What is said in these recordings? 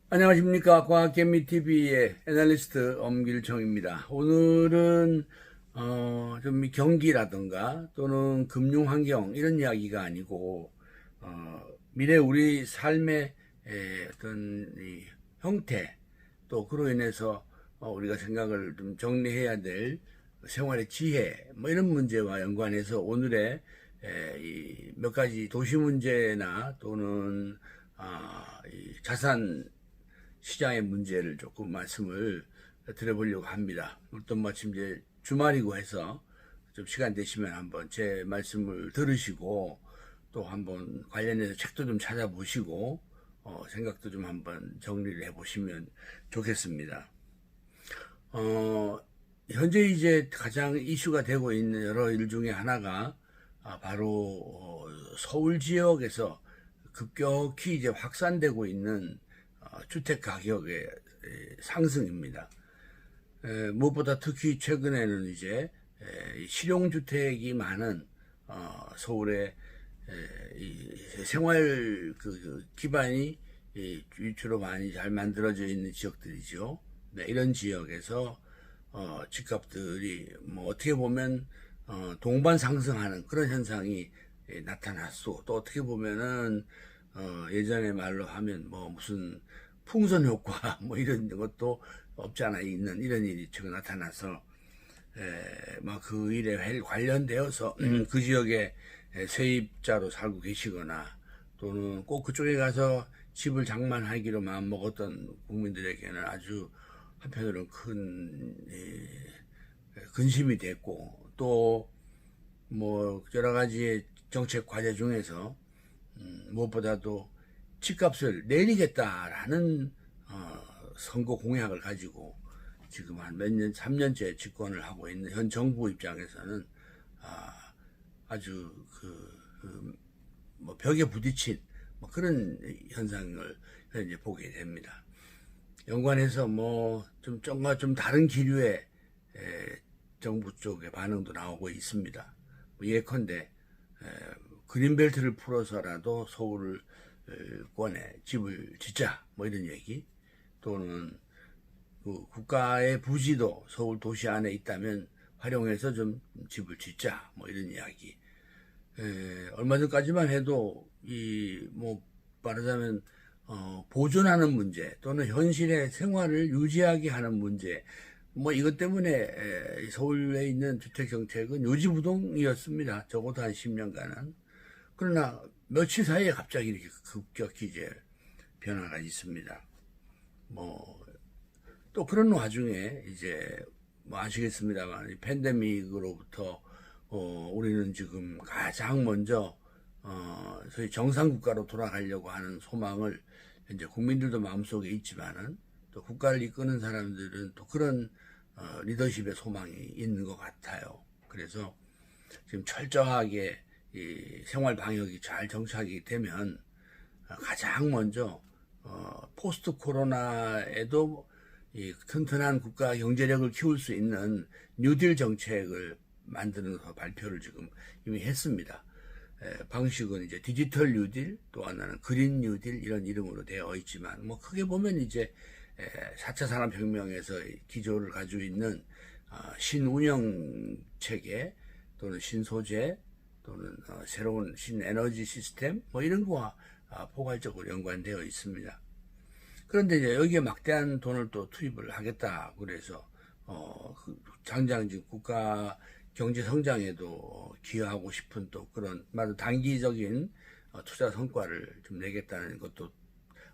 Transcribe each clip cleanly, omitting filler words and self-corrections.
안녕하십니까. 과학개미TV의 애널리스트 엄길청입니다. 오늘은 좀 경기라든가 또는 금융환경 이런 이야기가 아니고 미래 우리 삶의 어떤 이 형태, 또 그로 인해서 우리가 생각을 좀 정리해야 될 생활의 지혜 뭐 이런 문제와 연관해서 오늘의 이 몇 가지 도시 문제나 또는 이 자산 시장의 문제를 조금 말씀을 드려보려고 합니다. 또 마침 이제 주말이고 해서 좀 시간 되시면 한번 제 말씀을 들으시고 또 한번 관련해서 책도 좀 찾아보시고 생각도 좀 한번 정리를 해보시면 좋겠습니다. 현재 이제 가장 이슈가 되고 있는 여러 일 중에 하나가 바로 서울 지역에서 급격히 이제 확산되고 있는 주택 가격의 상승입니다. 무엇보다 특히 최근에는 이제 실용주택이 많은 서울의 생활 그 기반이 주로 많이 잘 만들어져 있는 지역들이죠. 네, 이런 지역에서 집값들이 뭐 어떻게 보면 동반 상승하는 그런 현상이 나타났고, 또 어떻게 보면은 예전의 말로 하면 뭐 무슨 풍선 효과 뭐 이런 것도 없지 않아 있는 이런 일이 지금 나타나서 막 그 일에 관련되어서 그 지역에 세입자로 살고 계시거나 또는 꼭 그쪽에 가서 집을 장만하기로 마음 먹었던 국민들에게는 아주 한편으로는 큰 근심이 됐고, 또 뭐 여러 가지 정책 과제 중에서 무엇보다도 집값을 내리겠다라는 선거 공약을 가지고 지금 한 몇 년, 3년째 집권을 하고 있는 현 정부 입장에서는 아주 뭐 벽에 부딪힌 뭐 그런 현상을 현재 보게 됩니다. 연관해서 뭐 좀 다른 기류의 정부 쪽의 반응도 나오고 있습니다. 뭐 예컨대 그린벨트를 풀어서라도 서울권에 집을 짓자 뭐 이런 얘기, 또는 그 국가의 부지도 서울 도시 안에 있다면 활용해서 좀 집을 짓자 뭐 이런 이야기. 얼마 전까지만 해도 이 뭐 말하자면 보존하는 문제 또는 현실의 생활을 유지하게 하는 문제, 뭐 이것 때문에 서울에 있는 주택 정책은 요지부동이었습니다. 적어도 한 10년간은. 그러나 며칠 사이에 갑자기 이렇게 급격히 이제 변화가 있습니다. 뭐 또 그런 와중에 이제 뭐 아시겠습니다만 팬데믹으로부터 우리는 지금 가장 먼저 소위 정상 국가로 돌아가려고 하는 소망을 현재 국민들도 마음속에 있지만은, 또 국가를 이끄는 사람들은 또 그런 리더십의 소망이 있는 것 같아요. 그래서 지금 철저하게 이 생활 방역이 잘 정착이 되면 가장 먼저 포스트 코로나에도 이 튼튼한 국가 경제력을 키울 수 있는 뉴딜 정책을 만드는 발표를 지금 이미 했습니다. 방식은 이제 디지털 뉴딜, 또 하나는 그린 뉴딜 이런 이름으로 되어 있지만, 뭐 크게 보면 이제 4차 산업혁명에서 기조를 가지고 있는 신운영 체계 또는 신소재 또는 새로운 신에너지 시스템 뭐 이런 거와 포괄적으로 연관되어 있습니다. 그런데 이제 여기에 막대한 돈을 또 투입을 하겠다 그래서 당장 지금 국가 경제 성장에도 기여하고 싶은 또 그런 아주 단기적인 투자 성과를 좀 내겠다는 것도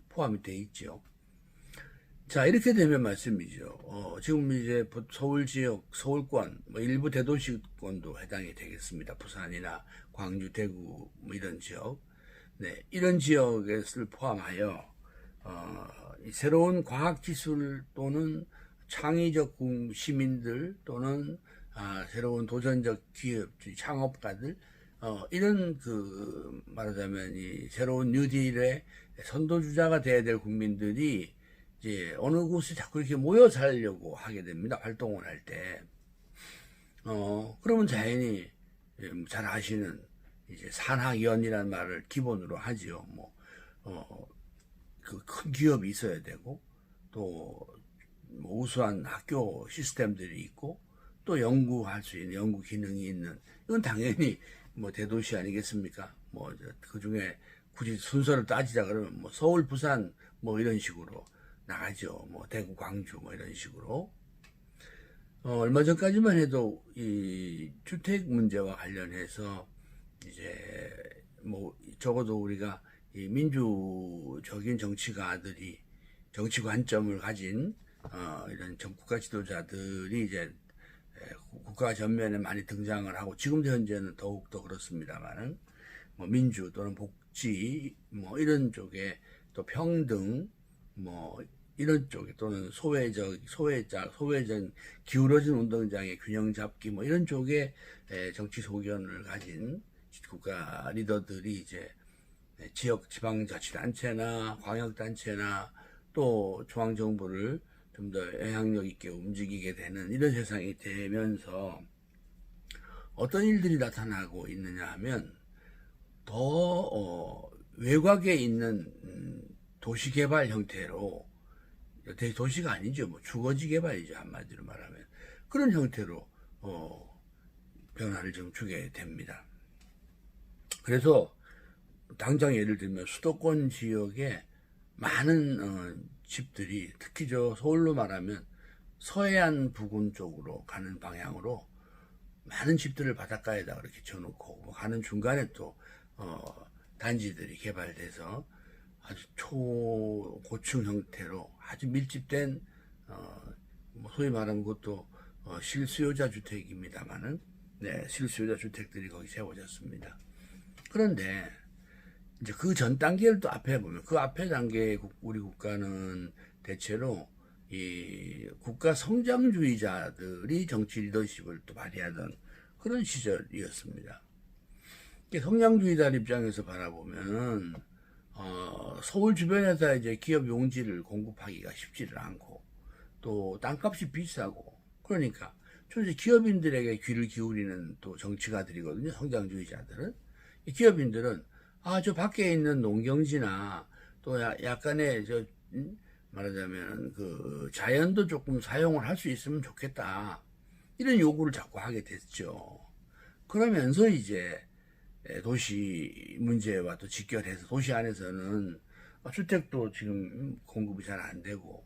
포함이 돼 있죠. 자, 이렇게 되면 말씀이죠. 지금 이제 서울 지역, 서울권, 뭐 일부 대도시권도 해당이 되겠습니다. 부산이나 광주, 대구, 뭐 이런 지역. 네, 이런 지역을 포함하여, 새로운 과학기술 또는 창의적 시민들 또는 새로운 도전적 기업, 창업가들, 이런 말하자면 이 새로운 뉴딜의 선도주자가 돼야 될 국민들이 이제 어느 곳에 자꾸 이렇게 모여 살려고 하게 됩니다. 활동을 할 때. 그러면 자연히 잘 아시는 이제 산학연이라는 말을 기본으로 하지요. 뭐 그 큰 기업이 있어야 되고 또 뭐 우수한 학교 시스템들이 있고 또 연구할 수 있는 연구 기능이 있는 이건 당연히 뭐 대도시 아니겠습니까? 뭐 그 중에 굳이 순서를 따지자 그러면 뭐 서울, 부산 뭐 이런 식으로 나가죠. 뭐 대구, 광주 뭐 이런 식으로. 얼마 전까지만 해도 이 주택 문제와 관련해서 이제 뭐 적어도 우리가 이 민주적인 정치가들이 정치 관점을 가진 이런 국가 지도자들이 이제 국가 전면에 많이 등장을 하고 지금도 현재는 더욱 더 그렇습니다만은 뭐 민주 또는 복지 뭐 이런 쪽에 또 평등 뭐 이런 쪽에 또는 소외적 기울어진 운동장의 균형 잡기 뭐 이런 쪽에 정치 소견을 가진 국가 리더들이 이제 지역 지방자치단체나 광역단체나 또 중앙정부를 좀 더 영향력 있게 움직이게 되는 이런 세상이 되면서 어떤 일들이 나타나고 있느냐 하면 더 외곽에 있는 도시개발 형태로 도시가 아니죠. 뭐 주거지 개발이죠. 한마디로 말하면 그런 형태로 변화를 좀 주게 됩니다. 그래서 당장 예를 들면 수도권 지역에 많은 집들이 특히 저 서울로 말하면 서해안 부근 쪽으로 가는 방향으로 많은 집들을 바닷가에다 그렇게 쳐놓고 뭐 가는 중간에 또 단지들이 개발돼서 아주 초고층 형태로 아주 밀집된 뭐 소위 말하면 그것도 실수요자 주택입니다만은 네, 실수요자 주택들이 거기 세워졌습니다. 그런데 이제 그 전 단계를 또 앞에 보면 그 앞에 단계의 우리 국가는 대체로 이 국가 성장주의자들이 정치 리더십을 또 발휘하던 그런 시절이었습니다. 성장주의자 입장에서 바라보면 서울 주변에다 이제 기업 용지를 공급하기가 쉽지를 않고 또 땅값이 비싸고 그러니까 좀 이제 기업인들에게 귀를 기울이는 또 정치가들이거든요. 성장주의자들은 이 기업인들은 저 밖에 있는 농경지나 또 약간의 말하자면 그 자연도 조금 사용을 할 수 있으면 좋겠다. 이런 요구를 자꾸 하게 됐죠. 그러면서 이제 도시 문제와 또 직결해서 도시 안에서는 주택도 지금 공급이 잘 안 되고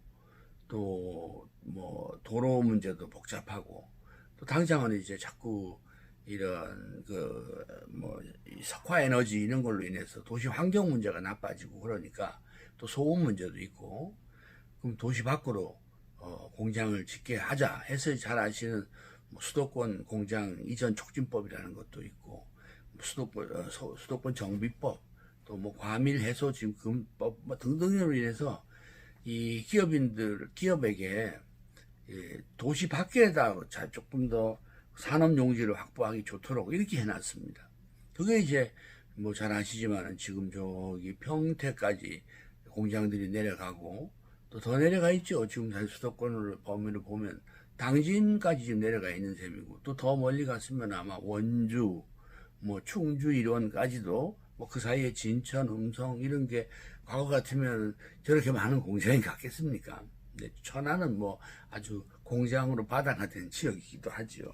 또 뭐 도로 문제도 복잡하고 또 당장은 이제 자꾸 이런 그 뭐 석화 에너지 이런 걸로 인해서 도시 환경 문제가 나빠지고 그러니까 또 소음 문제도 있고 그럼 도시 밖으로 공장을 짓게 하자 해서 잘 아시는 뭐 수도권 공장 이전 촉진법이라는 것도 있고 수도권 정비법 또 뭐 과밀 해소 지금법 뭐 등등으로 인해서 이 기업에게 도시 밖에다 조금 더 산업 용지를 확보하기 좋도록 이렇게 해놨습니다. 그게 이제 뭐 잘 아시지만은 지금 저기 평택까지 공장들이 내려가고 또 더 내려가 있죠. 지금 사실 수도권을 범위로 보면 당진까지 지금 내려가 있는 셈이고 또 더 멀리 갔으면 아마 원주, 뭐 충주 일원까지도 뭐 그 사이에 진천, 음성 이런 게 과거 같으면 저렇게 많은 공장이 갔겠습니까? 근데 천안은 뭐 아주 공장으로 바다가 된 지역이기도 하죠.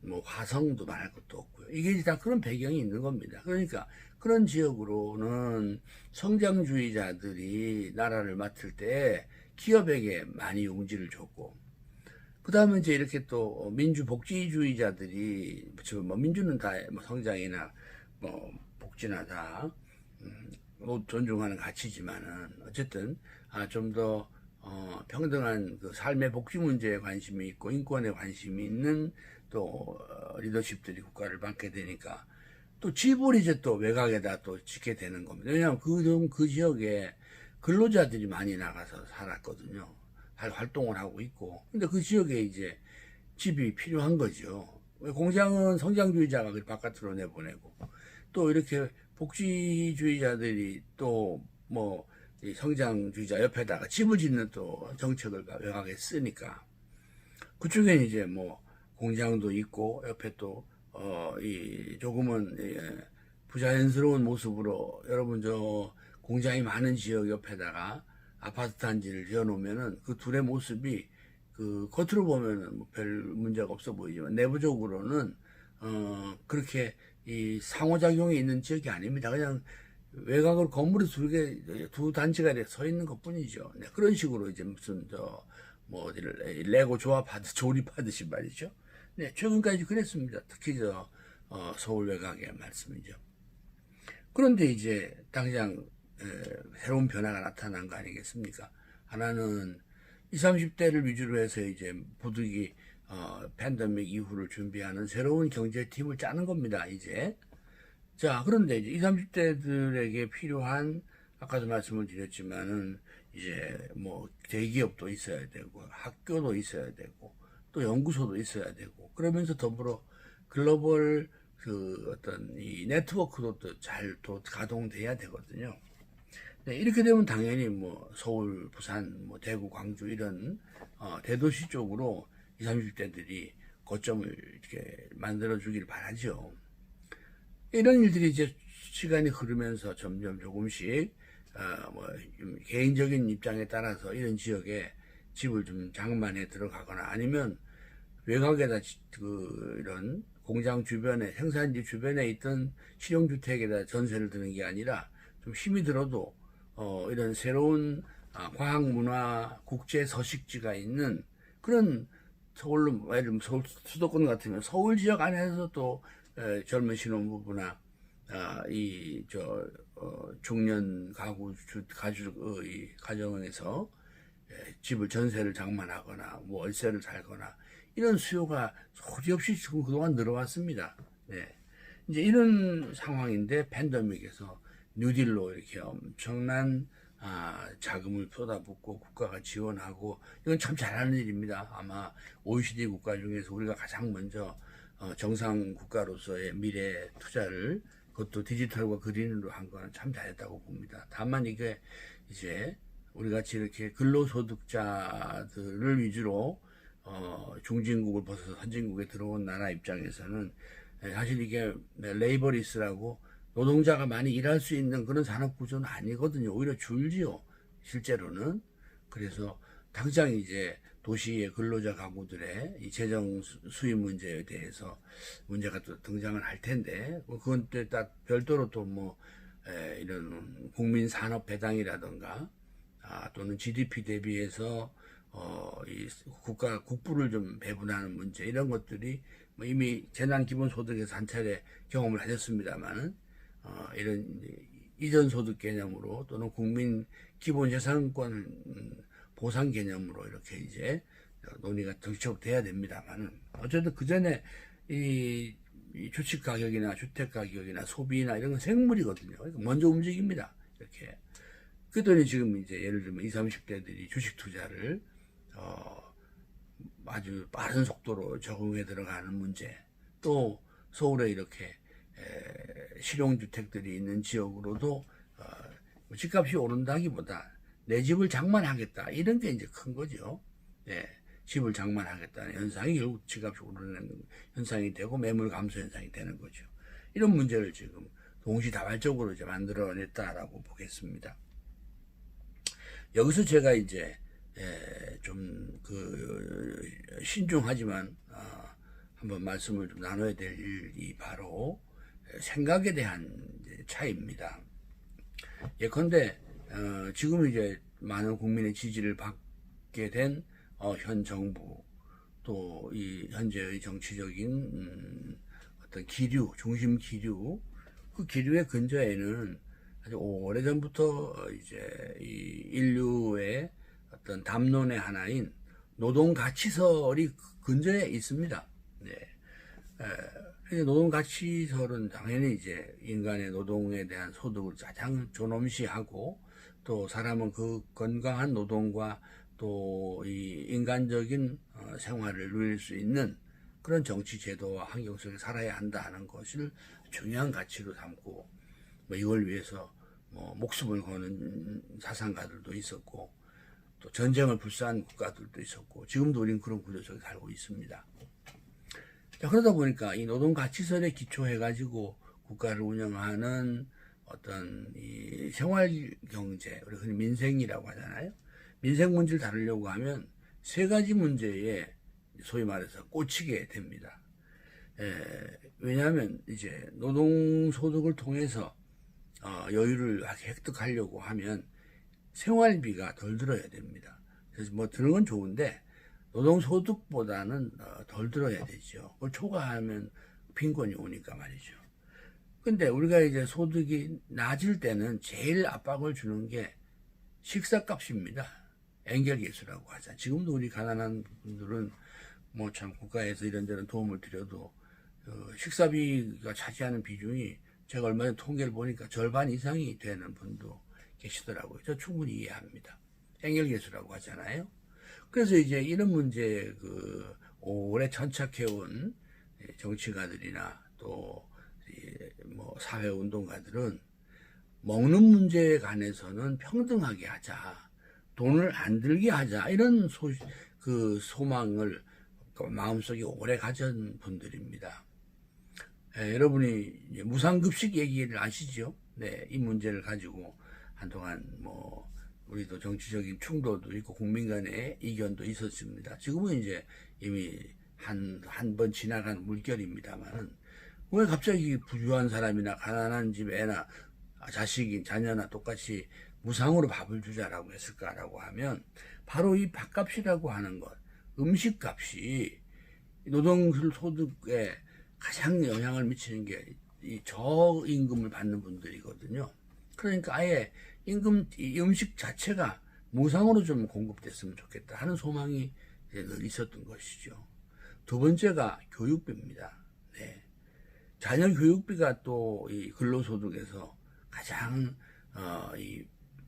뭐 화성도 말할 것도 없고요. 이게 다 그런 배경이 있는 겁니다. 그러니까 그런 지역으로는 성장주의자들이 나라를 맡을 때 기업에게 많이 용지를 줬고 그 다음에 이제 이렇게 또 민주복지주의자들이 뭐 민주는 다 뭐 성장이나 뭐 복지나 다 존중하는 가치지만은 어쨌든 좀 더 평등한 그 삶의 복지 문제에 관심이 있고 인권에 관심이 있는 또 리더십들이 국가를 맡게 되니까 또 집을 이제 또 외곽에다 또 짓게 되는 겁니다. 왜냐하면 그 지역에 근로자들이 많이 나가서 살았거든요. 활동을 하고 있고. 근데 그 지역에 이제 집이 필요한 거죠. 공장은 성장주의자가 바깥으로 내보내고 또 이렇게 복지주의자들이 또 뭐 성장주의자 옆에다가 집을 짓는 또 정책을 외곽에 쓰니까 그쪽엔 이제 뭐 공장도 있고 옆에 또 이 조금은 부자연스러운 모습으로 여러분 저 공장이 많은 지역 옆에다가 아파트 단지를 지어놓으면은 그 둘의 모습이 그 겉으로 보면은 뭐 별 문제가 없어 보이지만 내부적으로는 그렇게 이 상호작용이 있는 지역이 아닙니다. 그냥 외곽으로 건물이 두 단지가 이렇게 서 있는 것뿐이죠. 네, 그런 식으로 이제 무슨 뭐 어디를 레고 조립하듯이 말이죠. 네, 최근까지 그랬습니다. 특히 서울 외곽의 말씀이죠. 그런데 이제 당장 새로운 변화가 나타난 거 아니겠습니까? 하나는 20, 30대를 위주로 해서 이제 부득이 팬데믹 이후를 준비하는 새로운 경제팀을 짜는 겁니다, 이제. 자, 그런데 이제 20, 30대들에게 필요한, 아까도 말씀을 드렸지만은, 이제 뭐 대기업도 있어야 되고, 학교도 있어야 되고, 또 연구소도 있어야 되고, 그러면서 더불어 글로벌 그 어떤 이 네트워크도 또 잘 또 가동돼야 되거든요. 네, 이렇게 되면 당연히 뭐 서울, 부산, 뭐 대구, 광주 이런 대도시 쪽으로 20, 30대들이 거점을 이렇게 만들어 주길 바라죠. 이런 일들이 이제 시간이 흐르면서 점점 조금씩 뭐 개인적인 입장에 따라서 이런 지역에 집을 좀 장만해 들어가거나 아니면 외곽에다 이런 공장 주변에 생산지 주변에 있던 실용주택에다 전세를 드는 게 아니라 좀 힘이 들어도 이런 새로운 과학문화 국제 서식지가 있는 그런 서울로 예를 들면 서울 수도권 같으면 서울 지역 안에서 또 젊은 신혼부부나 중년 가족의 가정에서 집을 전세를 장만하거나 뭐 월세를 살거나 이런 수요가 소리 없이 지금 그동안 늘어왔습니다. 네. 이제 이런 상황인데 팬데믹에서 뉴딜로 이렇게 엄청난 자금을 쏟아붓고 국가가 지원하고 이건 참 잘하는 일입니다. 아마 OECD 국가 중에서 우리가 가장 먼저 정상 국가로서의 미래 투자를 그것도 디지털과 그린으로 한 거는 참 잘했다고 봅니다. 다만 이게 이제 우리 같이 이렇게 근로소득자들을 위주로 중진국을 벗어서 선진국에 들어온 나라 입장에서는 사실 이게 레이버리스라고 노동자가 많이 일할 수 있는 그런 산업 구조는 아니거든요. 오히려 줄지요. 실제로는. 그래서 당장 이제 도시의 근로자 가구들의 이 재정 수입 문제에 대해서 문제가 또 등장을 할 텐데 그건 또 딱 별도로 또 뭐 이런 국민 산업 배당이라든가 또는 GDP 대비해서 이 국부를 좀 배분하는 문제 이런 것들이 뭐 이미 재난 기본소득에서 한 차례 경험을 하셨습니다만은 이런 이전 소득 개념으로 또는 국민 기본 재산권 보상 개념으로 이렇게 이제 논의가 정치적돼야 됩니다만은 어쨌든 그 전에 이 주식 가격이나 주택 가격이나 소비나 이런 건 생물이거든요. 그러니까 먼저 움직입니다. 이렇게. 그랬더니 지금 이제 예를 들면 20, 30대들이 주식 투자를 아주 빠른 속도로 적응해 들어가는 문제, 또 서울에 이렇게 실용주택들이 있는 지역으로도 집값이 오른다기보다 내 집을 장만하겠다 이런 게 이제 큰 거죠. 네, 집을 장만하겠다는 현상이 결국 집값이 오르는 현상이 되고 매물 감소 현상이 되는 거죠. 이런 문제를 지금 동시다발적으로 이제 만들어냈다라고 보겠습니다. 여기서 제가 이제 좀 신중하지만 한번 말씀을 좀 나눠야 될 일이 바로 생각에 대한 차이입니다. 예컨대 지금 이제 많은 국민의 지지를 받게 된 현 정부 또 이 현재의 정치적인 어떤 기류 중심 기류 그 기류의 근저에는 아주 오래전부터 이제 이 인류의 어떤 담론의 하나인 노동 가치설이 근저에 있습니다. 네. 노동 가치설은 당연히 이제 인간의 노동에 대한 소득을 가장 존엄시하고 또 사람은 그 건강한 노동과 또 이 인간적인 생활을 누릴 수 있는 그런 정치 제도와 환경 속에 살아야 한다는 것을 중요한 가치로 삼고 뭐 이걸 위해서 뭐 목숨을 거는 사상가들도 있었고 또 전쟁을 불사한 국가들도 있었고 지금도 우리는 그런 구조 속에 살고 있습니다. 자, 그러다 보니까 이 노동 가치설에 기초해 가지고 국가를 운영하는 어떤 이 생활 경제, 우리 흔히 민생이라고 하잖아요. 민생 문제를 다루려고 하면 세 가지 문제에 소위 말해서 꽂히게 됩니다. 왜냐하면 이제 노동소득을 통해서 여유를 획득하려고 하면 생활비가 덜 들어야 됩니다. 그래서 뭐 드는 건 좋은데 노동소득보다는 덜 들어야 되죠. 그걸 초과하면 빈곤이 오니까 말이죠. 근데 우리가 이제 소득이 낮을 때는 제일 압박을 주는 게 식사값입니다. 엔겔계수라고 하자. 지금도 우리 가난한 분들은 뭐 참 국가에서 이런저런 도움을 드려도 식사비가 차지하는 비중이 제가 얼마 전에 통계를 보니까 절반 이상이 되는 분도 계시더라고요. 저 충분히 이해합니다. 엔겔계수라고 하잖아요. 그래서 이제 이런 문제 오래 천착해온 정치가들이나 또 뭐 사회운동가들은 먹는 문제에 관해서는 평등하게 하자, 돈을 안 들게 하자 이런 소망을 마음속에 오래 가진 분들입니다. 여러분이 무상급식 얘기를 아시죠? 네, 이 문제를 가지고 한동안 뭐 우리도 정치적인 충돌도 있고 국민 간의 이견도 있었습니다. 지금은 이제 이미 한 번 지나간 물결입니다만은 왜 갑자기 부유한 사람이나 가난한 집 애나 자녀나 똑같이 무상으로 밥을 주자라고 했을까라고 하면 바로 이 밥값이라고 하는 것, 음식값이 노동소득에 가장 영향을 미치는 게 이 저임금을 받는 분들이거든요. 그러니까 아예 이 음식 자체가 무상으로 좀 공급됐으면 좋겠다 하는 소망이 늘 있었던 것이죠. 두 번째가 교육비입니다. 네. 자녀 교육비가 또 이 근로소득에서 가장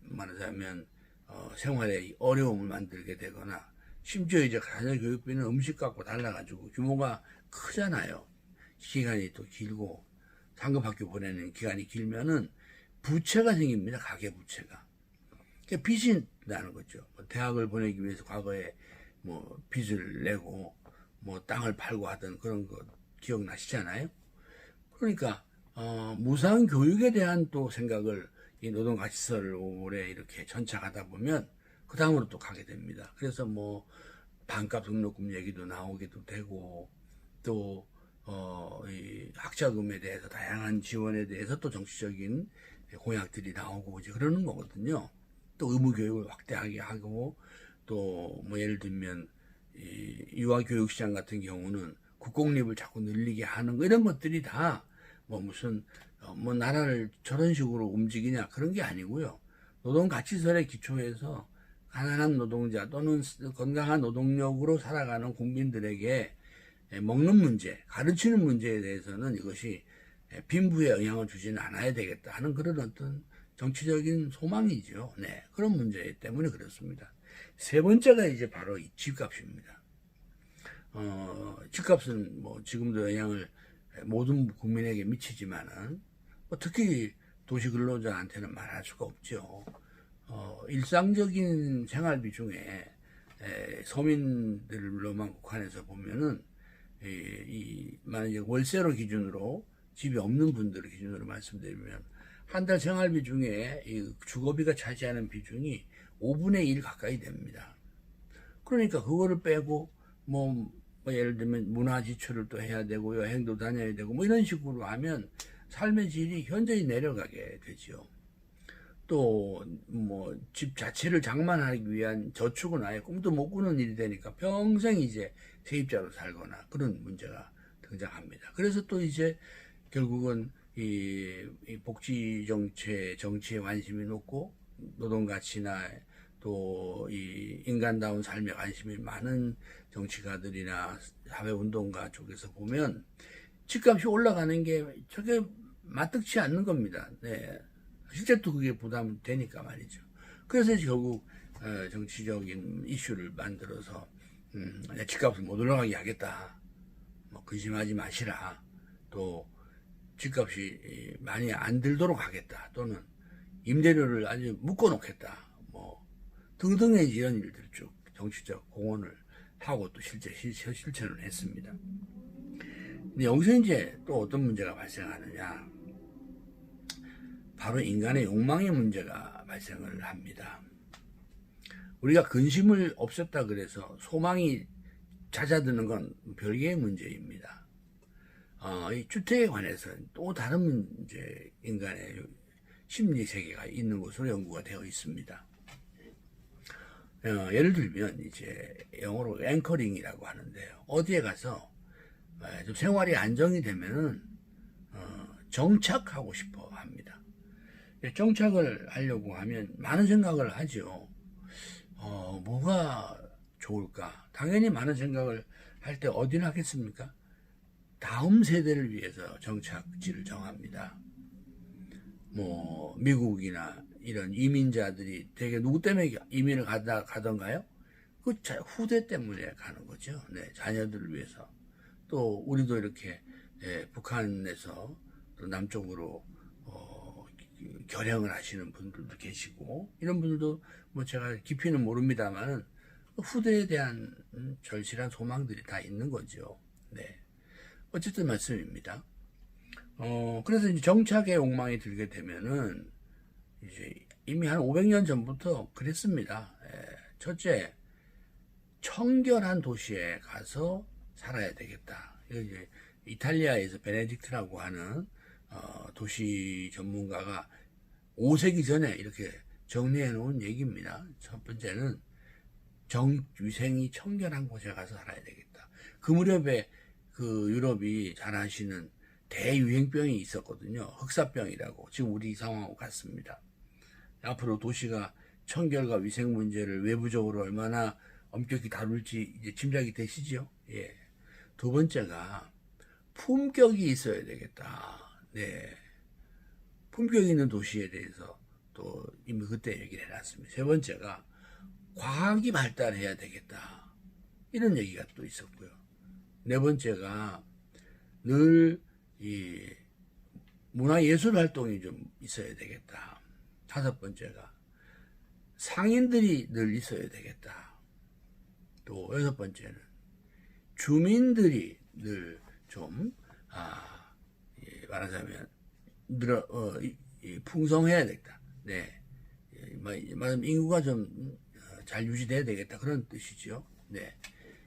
말하자면 생활에 어려움을 만들게 되거나 심지어 이제 자녀 교육비는 음식 갖고 달라가지고 규모가 크잖아요. 기간이 또 길고 상급학교 보내는 기간이 길면은 부채가 생깁니다. 가계 부채가. 그러니까 빚이 나는 거죠. 대학을 보내기 위해서 과거에 뭐 빚을 내고 뭐 땅을 팔고 하던 그런 거 기억나시잖아요. 그러니까 무상 교육에 대한 또 생각을 이 노동가치서를 오래 이렇게 전착하다 보면 그 다음으로 또 가게 됩니다. 그래서 뭐 반값 등록금 얘기도 나오기도 되고 또 이 학자금에 대해서 다양한 지원에 대해서 또 정치적인 공약들이 나오고 이제 그러는 거거든요. 또 의무교육을 확대하게 하고 또 뭐 예를 들면 이 유아교육시장 같은 경우는 국공립을 자꾸 늘리게 하는 거 이런 것들이 다 뭐 무슨 뭐 나라를 저런 식으로 움직이냐 그런 게 아니고요. 노동가치설에 기초해서 가난한 노동자 또는 건강한 노동력으로 살아가는 국민들에게 먹는 문제, 가르치는 문제에 대해서는 이것이 빈부에 영향을 주지는 않아야 되겠다 하는 그런 어떤 정치적인 소망이죠. 네, 그런 문제 때문에 그렇습니다. 세 번째가 이제 바로 이 집값입니다. 집값은 뭐 지금도 영향을 모든 국민에게 미치지만은 뭐 특히 도시 근로자한테는 말할 수가 없죠. 일상적인 생활비 중에 서민들로만 국한해서 보면은 만약에 월세로 기준으로 집이 없는 분들을 기준으로 말씀드리면 한 달 생활비 중에 이 주거비가 차지하는 비중이 5분의 1 가까이 됩니다. 그러니까 그거를 빼고 뭐 예를 들면 문화 지출을 또 해야 되고 여행도 다녀야 되고 뭐 이런 식으로 하면 삶의 질이 현저히 내려가게 되죠. 또 뭐 집 자체를 장만하기 위한 저축은 아예 꿈도 못 꾸는 일이 되니까 평생 이제 세입자로 살거나 그런 문제가 등장합니다. 그래서 또 이제 결국은 이 복지 정치에 관심이 높고 노동 가치나 또 이 인간다운 삶에 관심이 많은 정치가들이나 사회운동가 쪽에서 보면 집값이 올라가는 게 저게 마뜩치 않는 겁니다. 네. 실제 또 그게 부담되니까 말이죠. 그래서 결국 정치적인 이슈를 만들어서 집값을 못 올라가게 하겠다. 뭐 근심하지 마시라. 또 집값이 많이 안 들도록 하겠다. 또는 임대료를 아주 묶어놓겠다. 뭐 등등의 이런 일들을 쭉 정치적 공헌을 하고 또 실천을 했습니다. 근데 여기서 이제 또 어떤 문제가 발생하느냐. 바로 인간의 욕망의 문제가 발생을 합니다. 우리가 근심을 없앴다 그래서 소망이 잦아드는 건 별개의 문제입니다. 이 주택에 관해서는 또 다른 문제, 인간의 심리 세계가 있는 것으로 연구가 되어 있습니다. 예를 들면 이제 영어로 앵커링이라고 하는데요. 어디에 가서 좀 생활이 안정이 되면은 정착하고 싶어 합니다. 정착을 하려고 하면 많은 생각을 하죠. 뭐가 좋을까? 당연히 많은 생각을 할 때 어디를 하겠습니까? 다음 세대를 위해서 정착지를 정합니다. 뭐 미국이나 이런 이민자들이 되게 누구 때문에 이민을 가던가요? 그 후대 때문에 가는 거죠. 네, 자녀들을 위해서. 또 우리도 이렇게 북한에서 또 남쪽으로 결행을 하시는 분들도 계시고 이런 분들도 뭐 제가 깊이는 모릅니다만은 후대에 대한 절실한 소망들이 다 있는 거죠. 네, 어쨌든 말씀입니다. 그래서 이제 정착의 욕망이 들게 되면은 이제 이미 한 500년 전부터 그랬습니다. 첫째, 청결한 도시에 가서 살아야 되겠다. 이제 이탈리아에서 베네딕트라고 하는 도시 전문가가 5세기 전에 이렇게 정리해 놓은 얘기입니다. 첫 번째는 위생이 청결한 곳에 가서 살아야 되겠다. 그 무렵에 그 유럽이 잘 아시는 대유행병이 있었거든요. 흑사병이라고. 지금 우리 상황하고 같습니다. 앞으로 도시가 청결과 위생 문제를 외부적으로 얼마나 엄격히 다룰지 이제 짐작이 되시죠? 예. 두 번째가 품격이 있어야 되겠다. 네. 품격 있는 도시에 대해서 또 이미 그때 얘기를 해놨습니다. 세 번째가 과학이 발달해야 되겠다. 이런 얘기가 또 있었고요. 네 번째가 늘 이 문화예술 활동이 좀 있어야 되겠다. 다섯 번째가 상인들이 늘 있어야 되겠다. 또 여섯 번째는 주민들이 늘 좀 말하자면 풍성해야 되겠다. 네, 말하자면 인구가 좀 잘 유지돼야 되겠다 그런 뜻이죠. 네,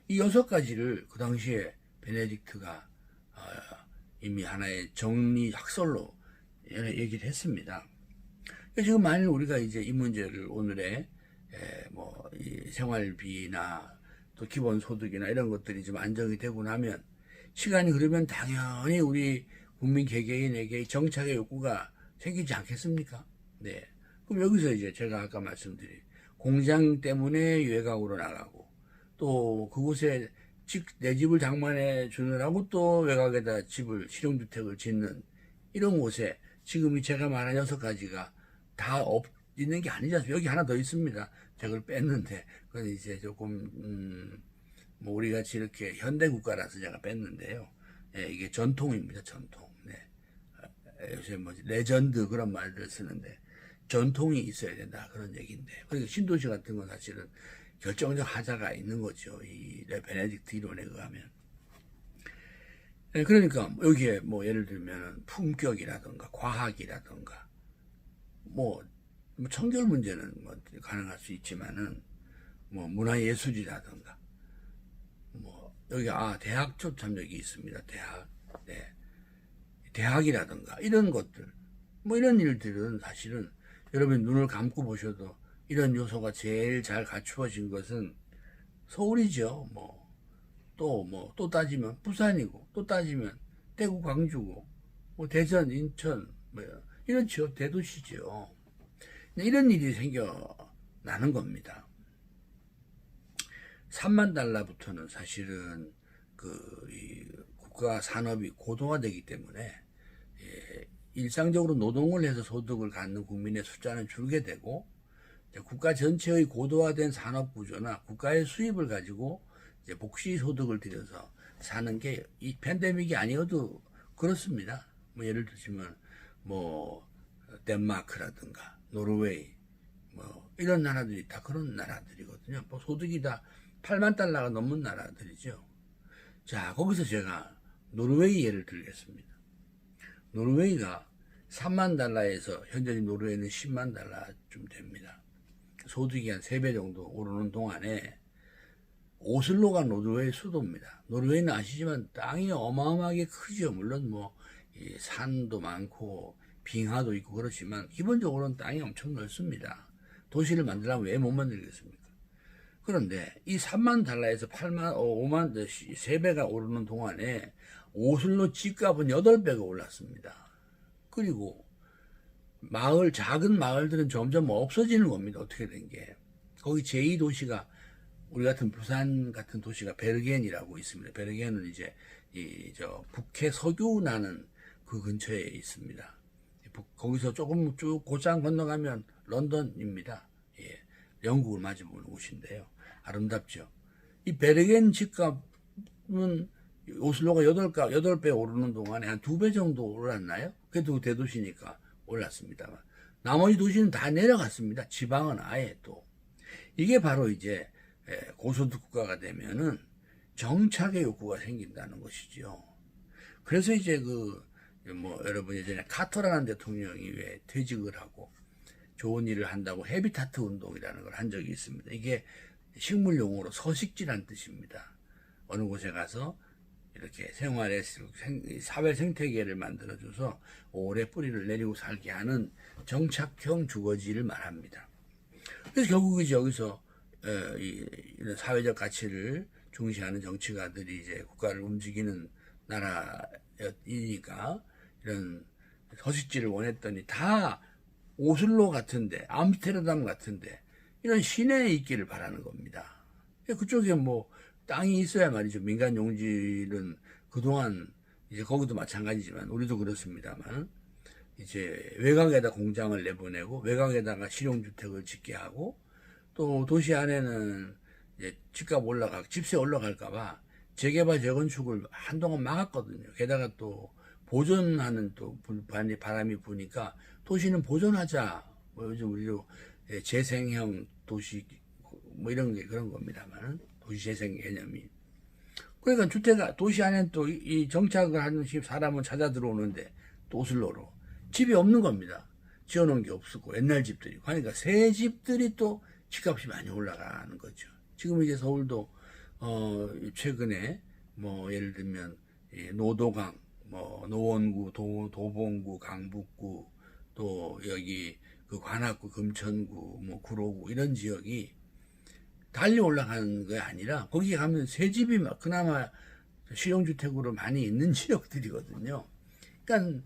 이 여섯 가지를 그 당시에 베네딕트가 이미 하나의 정리 학설로 얘기를 했습니다. 지금 만일 우리가 이제 이 문제를 오늘의 이 생활비나 또 기본소득이나 이런 것들이 좀 안정이 되고 나면 시간이 흐르면 당연히 우리 국민 개개인에게 정착의 욕구가 생기지 않겠습니까? 네. 그럼 여기서 이제 제가 아까 말씀드린 공장 때문에 외곽으로 나가고 또 그곳에 내 집을 장만해 주느라고 또 외곽에다 실용주택을 짓는 이런 곳에 지금 제가 말한 여섯 가지가 다 있는 게 아니지 않습니까? 여기 하나 더 있습니다. 제가 그걸 뺐는데, 그건 이제 조금, 뭐 우리 같이 이렇게 현대 국가라서 제가 뺐는데요. 예, 이게 전통입니다, 전통. 네. 요새 뭐 레전드 그런 말들 쓰는데, 전통이 있어야 된다. 그런 얘기인데. 그러니까 신도시 같은 건 사실은 결정적 하자가 있는 거죠. 이 베네딕트 이론에 의하면. 네, 그러니까 여기에 뭐 예를 들면 품격이라든가 과학이라든가 뭐 청결 문제는 뭐 가능할 수 있지만은 뭐 문화예술이라든가 뭐 여기 대학도 참 여기 있습니다. 대학. 네. 대학이라든가 이런 것들 뭐 이런 일들은 사실은 여러분 눈을 감고 보셔도 이런 요소가 제일 잘 갖추어진 것은 서울이죠. 또 따지면 부산이고, 또 따지면 대구, 광주고, 뭐 대전, 인천, 이렇죠. 대도시죠. 이런 일이 생겨나는 겁니다. 3만 달러부터는 사실은 이 국가 산업이 고도화되기 때문에 일상적으로 노동을 해서 소득을 갖는 국민의 숫자는 줄게 되고 국가 전체의 고도화된 산업 구조나 국가의 수입을 가지고 이제 복시 소득을 들여서 사는 게 이 팬데믹이 아니어도 그렇습니다. 뭐 예를 들면 뭐 덴마크라든가 노르웨이 뭐 이런 나라들이 다 그런 나라들이거든요. 뭐 소득이 다 8만 달러가 넘는 나라들이죠. 자, 거기서 제가 노르웨이 예를 들겠습니다. 노르웨이가 3만 달러에서 현재 노르웨이는 10만 달러쯤 됩니다. 소득이 한 3배 정도 오르는 동안에 오슬로가 노르웨이 수도입니다. 노르웨이는 아시지만 땅이 어마어마하게 크죠. 물론 뭐 산도 많고 빙하도 있고 그렇지만 기본적으로는 땅이 엄청 넓습니다. 도시를 만들려면 왜 못 만들겠습니까? 그런데 이 3만 달러에서 8만, 5만, 3배가 오르는 동안에 오슬로 집값은 8배가 올랐습니다. 그리고 작은 마을들은 점점 없어지는 겁니다. 어떻게 된 게. 거기 제2도시가 우리 같은 부산 같은 도시가 베르겐이라고 있습니다. 베르겐은 이제 북해 석유 나는 그 근처에 있습니다. 거기서 조금 쭉 곧장 건너가면 런던입니다. 예, 영국을 마주보는 곳인데요. 아름답죠. 이 베르겐 집값은 오슬로가 8배 오르는 동안에 한 2배 정도 올랐나요? 그래도 대도시니까 올랐습니다만. 나머지 도시는 다 내려갔습니다. 지방은 아예 또. 이게 바로 이제 고소득 국가가 되면은 정착의 욕구가 생긴다는 것이죠. 그래서 이제 여러분 예전에 카터라는 대통령이 왜 퇴직을 하고 좋은 일을 한다고 헤비타트 운동이라는 걸 한 적이 있습니다. 이게 식물 용어로 서식지란 뜻입니다. 어느 곳에 가서 이렇게 사회 생태계를 만들어줘서 오래 뿌리를 내리고 살게 하는 정착형 주거지를 말합니다. 그래서 결국 이제 여기서 이런 사회적 가치를 중시하는 정치가들이 이제 국가를 움직이는 나라이니까 이런 서식지를 원했더니 다 오슬로 같은데, 암스테르담 같은데 이런 시내에 있기를 바라는 겁니다. 그쪽에 뭐 땅이 있어야 말이죠. 민간 용지는 그동안 이제 거기도 마찬가지지만 우리도 그렇습니다만 이제 외곽에다 공장을 내보내고 외곽에다가 실용주택을 짓게 하고 또 도시 안에는 이제 집세 올라갈까봐 재개발 재건축을 한동안 막았거든요. 게다가 또 보존하는 또 바람이 부니까 도시는 보존하자. 뭐 요즘 우리도 재생형 도시 뭐 이런 게 그런 겁니다만 도시 재생 개념이. 그러니까 도시 안에 또 이 정착을 하는 사람은 찾아 들어오는데 또 오슬로로 집이 없는 겁니다. 지어놓은 게 없었고 옛날 집들이. 그러니까 새 집들이 또 집값이 많이 올라가는 거죠. 지금 이제 서울도 최근에 뭐 예를 들면 노도강, 뭐 노원구, 도봉구, 강북구, 또 여기 그 관악구, 금천구, 뭐 구로구 이런 지역이 달리 올라가는 게 아니라 거기 가면 새 집이 막 그나마 실용주택으로 많이 있는 지역들이거든요. 그러니까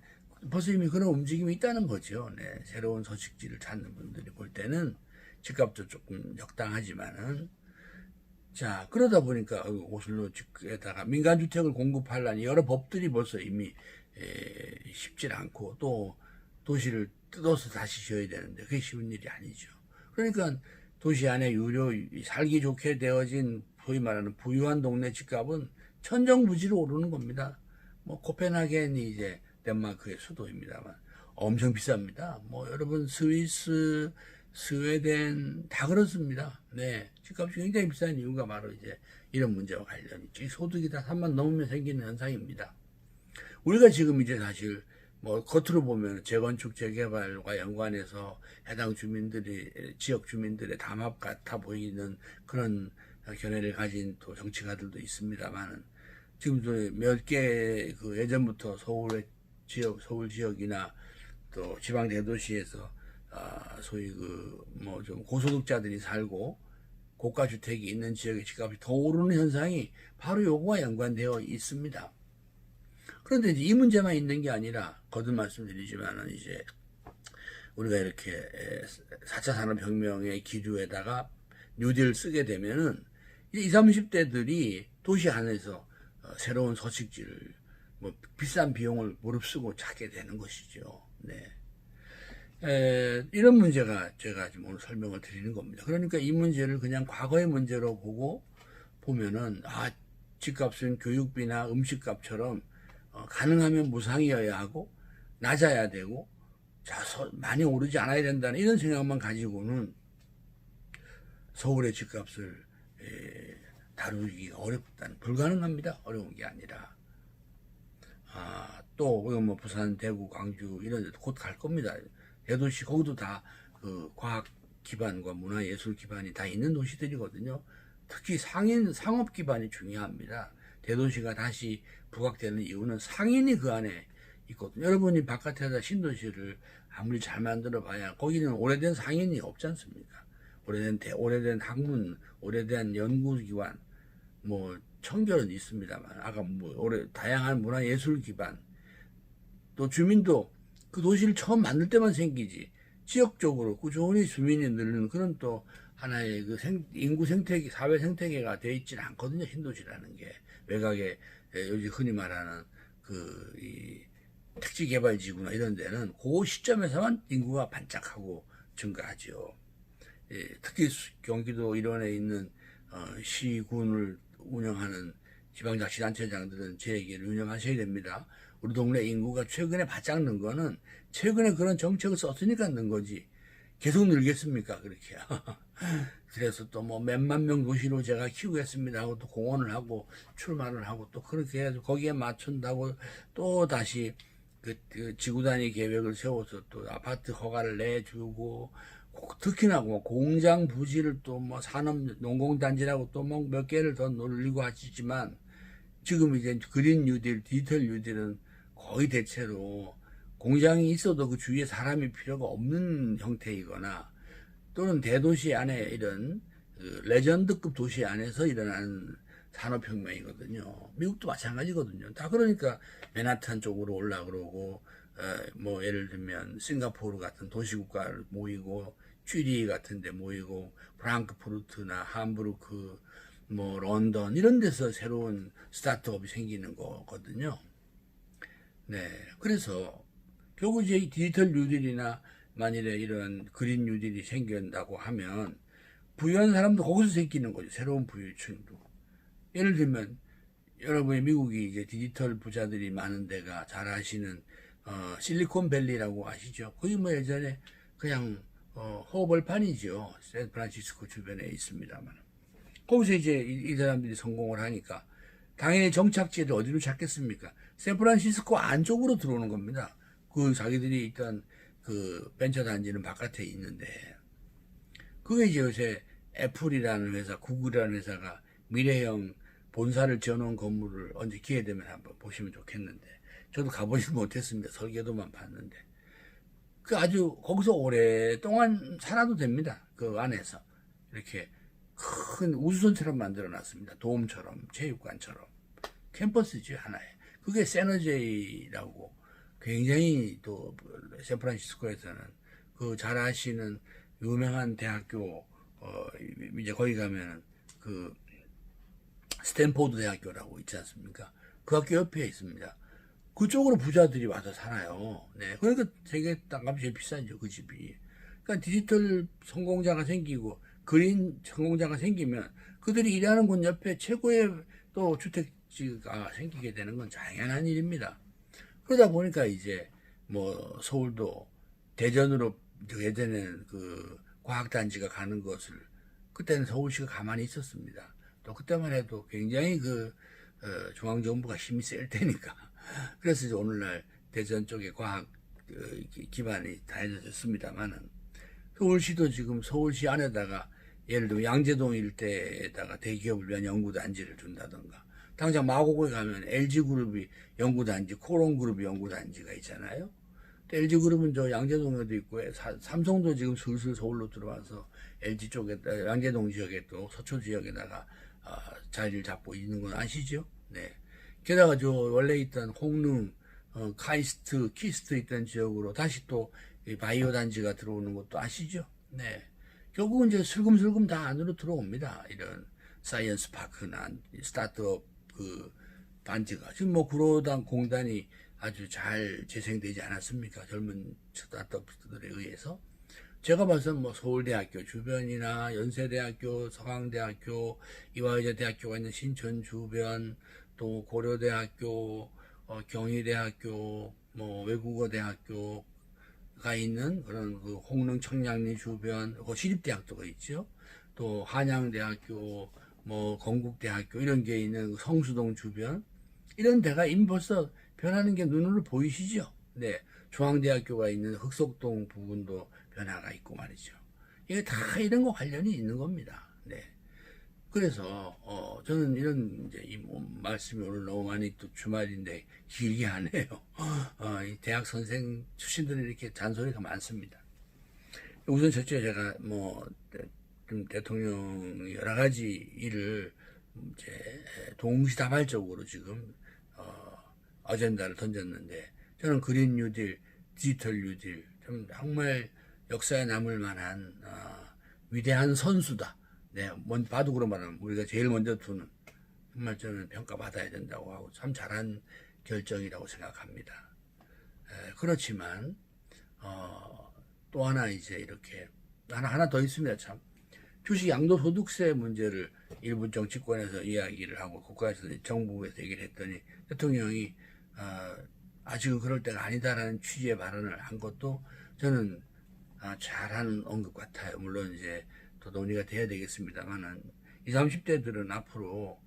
벌써 이미 그런 움직임이 있다는 거죠. 네, 새로운 서식지를 찾는 분들이 볼 때는 집값도 조금 적당하지만은 자 그러다 보니까 오슬로에다가 민간주택을 공급하려니 여러 법들이 벌써 이미 쉽지 않고 또 도시를 뜯어서 다시 지어야 되는데 그게 쉬운 일이 아니죠. 그러니까 도시 안에 살기 좋게 되어진 소위 말하는 부유한 동네 집값은 천정부지로 오르는 겁니다. 뭐 코펜하겐이 이제 덴마크의 수도입니다만 엄청 비쌉니다. 뭐 여러분 스위스, 스웨덴 다 그렇습니다. 네, 집값이 굉장히 비싼 이유가 바로 이제 이런 문제와 관련이 있죠. 소득이 다 3만 넘으면 생기는 현상입니다. 우리가 지금 이제 사실 뭐 겉으로 보면 재건축 재개발과 연관해서 해당 지역 주민들의 담합 같아 보이는 그런 견해를 가진 또 정치가들도 있습니다만은 지금도 몇 개 예전부터 서울 지역이나 또 지방 대도시에서 소위 뭐 좀 고소득자들이 살고 고가 주택이 있는 지역의 집값이 더 오르는 현상이 바로 요거와 연관되어 있습니다. 그런데 이제 이 문제만 있는 게 아니라 거듭 말씀드리지만은 이제 우리가 이렇게 4차 산업혁명의 기류에다가 뉴딜을 쓰게 되면은 이제 20, 30대들이 도시 안에서 새로운 서식지를 뭐 비싼 비용을 무릅쓰고 찾게 되는 것이죠. 네. 이런 문제가 제가 지금 오늘 설명을 드리는 겁니다. 그러니까 이 문제를 그냥 과거의 문제로 보면은 집값은 교육비나 음식값처럼 가능하면 무상이어야 하고 낮아야 되고 많이 오르지 않아야 된다는 이런 생각만 가지고는 서울의 집값을 다루기가 어렵다는 불가능합니다. 어려운 게 아니라 또 뭐 부산, 대구, 광주 이런 데 곧 갈 겁니다. 대도시 거기도 다 그 과학 기반과 문화 예술 기반이 다 있는 도시들이거든요. 특히 상업 기반이 중요합니다. 대도시가 다시 부각되는 이유는 상인이 그 안에 있거든요. 여러분이 바깥에다 신도시를 아무리 잘 만들어 봐야 거기는 오래된 상인이 없지 않습니까? 오래된 학문, 오래된 연구기관, 뭐 청결은 있습니다만 아까 뭐 다양한 문화 예술 기반, 또 주민도 그 도시를 처음 만들 때만 생기지 지역적으로 꾸준히 주민이 늘는 그런 또 하나의 그 인구 생태계, 사회 생태계가 되어 있지는 않거든요. 신도시라는 게 외곽에 요즘 흔히 말하는 이 택지 개발 지구나 이런 데는 그 시점에서만 인구가 반짝하고 증가하죠. 특히 경기도 일원에 있는 시군을 운영하는 지방자치단체장들은 제 얘기를 운영하셔야 됩니다. 우리 동네 인구가 최근에 바짝 는 거는 최근에 그런 정책을 썼으니까 는 거지. 계속 늘겠습니까? 그렇게. 그래서 또 뭐 몇만 명 도시로 제가 키우겠습니다 하고 또 공헌을 하고 출마를 하고 또 그렇게 해서 거기에 맞춘다고 또 다시 그 지구 단위 계획을 세워서 또 아파트 허가를 내주고 특히나 뭐 공장 부지를 또 뭐 산업 농공단지라고 또 뭐 몇 개를 더 늘리고 하시지만 지금 이제 그린 뉴딜, 디지털 뉴딜은 거의 대체로 공장이 있어도 그 주위에 사람이 필요가 없는 형태이거나 또는 대도시 안에 이런 그 레전드급 도시 안에서 일어나는 산업혁명이거든요. 미국도 마찬가지거든요. 다 그러니까 맨하탄 쪽으로 올라 그러고 뭐 예를 들면 싱가포르 같은 도시국가를 모이고 쥐리 같은 데 모이고 프랑크푸르트나 함부르크 뭐 런던 이런 데서 새로운 스타트업이 생기는 거거든요. 네. 그래서 결국 이제 디지털 뉴딜이나 만일에 이런 그린 뉴딜이 생긴다고 하면 부유한 사람도 거기서 생기는 거죠. 새로운 부유층도. 예를 들면 여러분의 미국이 이제 디지털 부자들이 많은 데가 잘 아시는 실리콘밸리라고 아시죠? 거기 뭐 예전에 그냥 허벌판이죠. 샌프란시스코 주변에 있습니다만 거기서 이제 이 사람들이 성공을 하니까 당연히 정착지를 어디로 찾겠습니까? 샌프란시스코 안쪽으로 들어오는 겁니다. 그 자기들이 있던 그 벤처 단지는 바깥에 있는데 그게 이제 요새 애플이라는 회사, 구글이라는 회사가 미래형 본사를 지어놓은 건물을 언제 기회 되면 한번 보시면 좋겠는데 저도 가보지 못했습니다. 설계도만 봤는데 그 아주 거기서 오랫동안 살아도 됩니다. 그 안에서 이렇게 큰 우주선처럼 만들어 놨습니다. 돔처럼 체육관처럼 캠퍼스죠 하나에. 그게 세너제이라고 굉장히 또 샌프란시스코에서는 그 잘 아시는 유명한 대학교 이제 거기 가면은 그 스탠포드 대학교라고 있지 않습니까? 그 학교 옆에 있습니다. 그쪽으로 부자들이 와서 살아요. 네. 그러니까 세계 땅값이 제일 비싸죠, 그 집이. 그러니까 디지털 성공자가 생기고 그린 성공자가 생기면 그들이 일하는 곳 옆에 최고의 또 주택지가 생기게 되는 건 당연한 일입니다. 그러다 보니까 이제 뭐 서울도 대전으로 예전에는 그 과학단지가 가는 것을 그때는 서울시가 가만히 있었습니다. 또 그때만 해도 굉장히 중앙정부가 힘이 셀 테니까. 그래서 이제 오늘날 대전 쪽에 과학 기반이 다해졌습니다만은 서울시도 지금 서울시 안에다가 예를 들면 양재동 일대에다가 대기업을 위한 연구단지를 준다던가 당장 마곡에 가면 LG그룹이 연구단지, 코롱그룹이 연구단지가 있잖아요. LG그룹은 저 양재동에도 있고 삼성도 지금 슬슬 서울로 들어와서 LG 쪽에다 양재동 지역에 또 서초 지역에다가 자리를 잡고 있는 건 아시죠? 네. 게다가 저 원래 있던 홍릉, 키스트 있던 지역으로 다시 또 바이오 단지가 들어오는 것도 아시죠? 네. 결국은 이제 슬금슬금 다 안으로 들어옵니다. 이런 사이언스 파크나 스타트업 단지가. 지금 뭐 구로당 공단이 아주 잘 재생되지 않았습니까? 젊은 스타트업들에 의해서. 제가 봐서는 뭐 서울대학교 주변이나 연세대학교, 서강대학교, 이화여자대학교가 있는 신천 주변, 또 고려대학교, 경희대학교, 뭐 외국어대학교가 있는 그런 그 홍릉 청량리 주변, 시립대학교가 있죠. 또 한양대학교, 뭐 건국대학교 이런 게 있는 성수동 주변 이런 데가 이미 벌써 변하는 게 눈으로 보이시죠? 네. 중앙대학교가 있는 흑석동 부분도 변화가 있고 말이죠. 이게 다 이런 거 관련이 있는 겁니다. 네. 그래서 저는 이런 이제 말씀이 오늘 너무 많이 또 주말인데 길게 하네요. 이 대학 선생 출신들이 이렇게 잔소리가 많습니다. 우선 첫째 제가 좀 대통령이 여러 가지 일을 이제 동시다발적으로 지금 어젠다를 던졌는데 저는 그린 뉴딜, 디지털 뉴딜 정말 역사에 남을 만한 위대한 선수다. 네, 봐도 그러면 우리가 제일 먼저 두는 정말 저는 평가받아야 된다고 하고 참 잘한 결정이라고 생각합니다. 그렇지만 또 하나 이제 이렇게 하나 더 있습니다. 참 주식 양도소득세 문제를 일부 정치권에서 이야기를 하고 국가에서 정부에서 얘기를 했더니 대통령이 아직은 그럴 때가 아니다라는 취지의 발언을 한 것도 저는 잘하는 언급 같아요. 물론 이제 더 논의가 돼야 되겠습니다만은 20, 30대들은 앞으로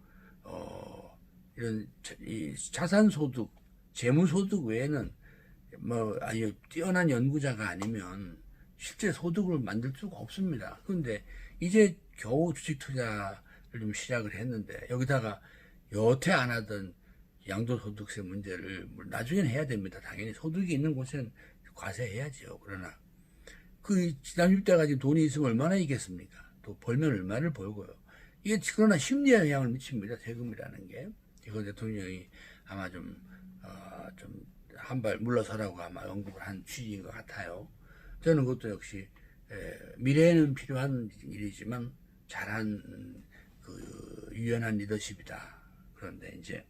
이런 자산소득, 재무소득 외에는 아니 뛰어난 연구자가 아니면 실제 소득을 만들 수가 없습니다. 그런데 이제 겨우 주식 투자를 좀 시작을 했는데 여기다가 여태 안 하던 양도소득세 문제를 나중에는 해야 됩니다. 당연히 소득이 있는 곳은 과세해야죠. 그러나 그 지난 60대가 돈이 있으면 얼마나 있겠습니까? 또 벌면 얼마를 벌고요. 이게 그러나 심리에 영향을 미칩니다. 세금이라는 게. 이거 대통령이 아마 좀 한 발 물러서라고 아마 언급을 한 취지인 것 같아요. 저는 그것도 역시 미래에는 필요한 일이지만 잘한 유연한 리더십이다. 그런데 이제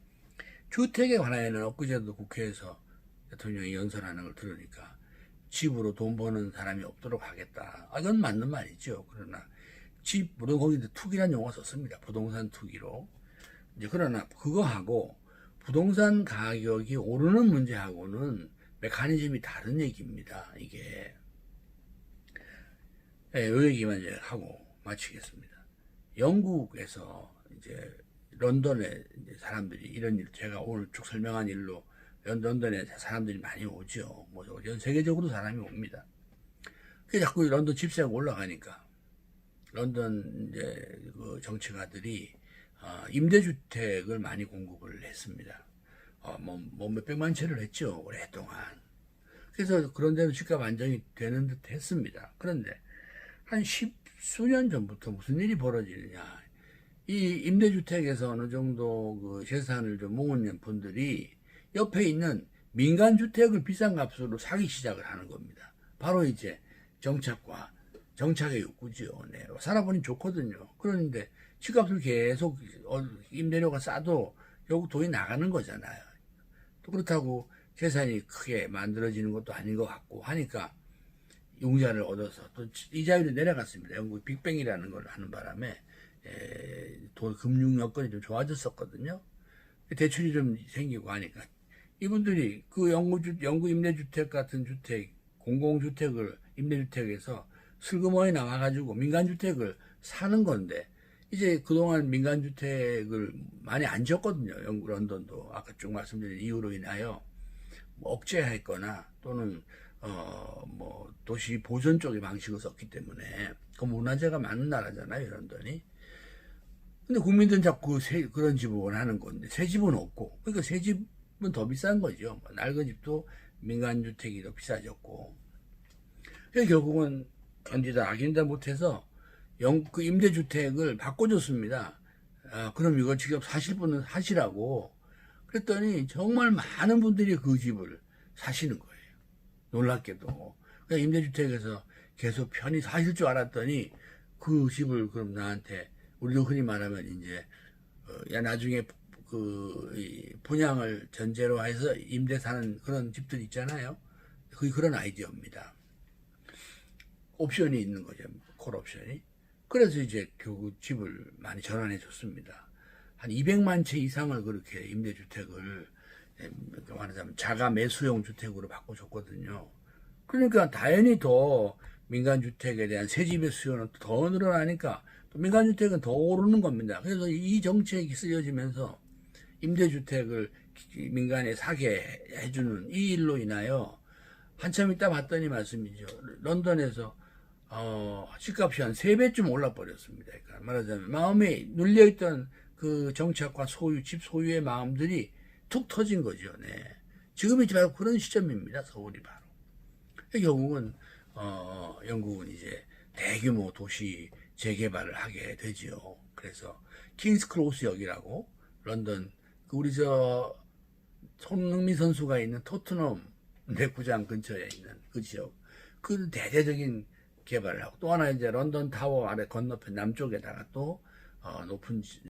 주택에 관하여는 엊그제도 국회에서 대통령이 연설하는 걸 들으니까 집으로 돈 버는 사람이 없도록 하겠다. 이건 맞는 말이죠. 그러나 물론 거기도 투기란 용어 썼습니다. 부동산 투기로. 이제 그러나 그거하고 부동산 가격이 오르는 문제하고는 메커니즘이 다른 얘기입니다. 이게. 네, 이 얘기만 이제 하고 마치겠습니다. 영국에서 이제 런던에 이제 사람들이 이런 일, 제가 오늘 쭉 설명한 일로 런던에 사람들이 많이 오죠. 전 세계적으로 사람이 옵니다. 그 자꾸 런던 집세가 올라가니까 런던 이제 그 정치가들이 임대주택을 많이 공급을 했습니다. 몇백만 채를 했죠. 오랫동안. 그래서 그런 데는 집값 안정이 되는 듯 했습니다. 그런데 한 십수년 전부터 무슨 일이 벌어지느냐. 이 임대주택에서 어느 정도 그 재산을 좀 모은 분들이 옆에 있는 민간주택을 비싼 값으로 사기 시작을 하는 겁니다. 바로 이제 정착의 욕구죠. 네. 살아보니 좋거든요. 그런데 집값을 계속 임대료가 싸도 결국 돈이 나가는 거잖아요. 또 그렇다고 재산이 크게 만들어지는 것도 아닌 것 같고 하니까 융자를 얻어서 또 이자율이 내려갔습니다. 영국 빅뱅이라는 걸 하는 바람에 금융 여건이 좀 좋아졌었거든요. 대출이 좀 생기고 하니까 이분들이 그 영구 임대주택 같은 주택, 공공주택을 임대주택에서 슬그머니 나와가지고 민간주택을 사는 건데 이제 그동안 민간주택을 많이 안 지었거든요. 영국 런던도 아까 쭉 말씀드린 이유로 인하여 억제했거나 또는 도시 보전 쪽의 방식을 썼기 때문에 그 문화재가 많은 나라잖아요, 런던이. 근데 국민들은 자꾸 그런 집을 원하는 건데 새 집은 없고 그러니까 새 집은 더 비싼 거죠. 낡은 집도 민간주택이 더 비싸졌고 그래서 결국은 견디다 악인다 못해서 그 임대주택을 바꿔줬습니다. 그럼 이거 직접 사실 분은 사시라고 그랬더니 정말 많은 분들이 그 집을 사시는 거예요. 놀랍게도. 그냥 임대주택에서 계속 편히 사실 줄 알았더니 그 집을 그럼 나한테 우리도 흔히 말하면 이제 나중에 분양을 전제로 해서 임대 사는 그런 집들 있잖아요. 그게 그런 아이디어입니다. 옵션이 있는 거죠. 콜 옵션이. 그래서 이제 결국 집을 많이 전환해 줬습니다. 한 200만 채 이상을 그렇게 임대주택을 말하자면 자가 매수용 주택으로 바꿔줬거든요. 그러니까 당연히 더 민간주택에 대한 새집의 수요는 더 늘어나니까 또 민간주택은 더 오르는 겁니다. 그래서 이 정책이 쓰여지면서 임대주택을 민간에 사게 해주는 이 일로 인하여 한참 있다 봤더니 말씀이죠. 런던에서 집값이 한 3배쯤 올라 버렸습니다. 그러니까 말하자면 마음에 눌려있던 그 정착과 소유, 집 소유의 마음들이 툭 터진 거죠. 네. 지금이 바로 그런 시점입니다. 서울이 바로. 결국은 영국은 이제 대규모 도시 재개발을 하게 되지요. 그래서 킹스크로스역이라고 런던 우리 손흥민 선수가 있는 토트넘 내구장 근처에 있는 그 지역 그 대대적인 개발을 하고 또 하나 이제 런던 타워 아래 건너편 남쪽에다가 또 높은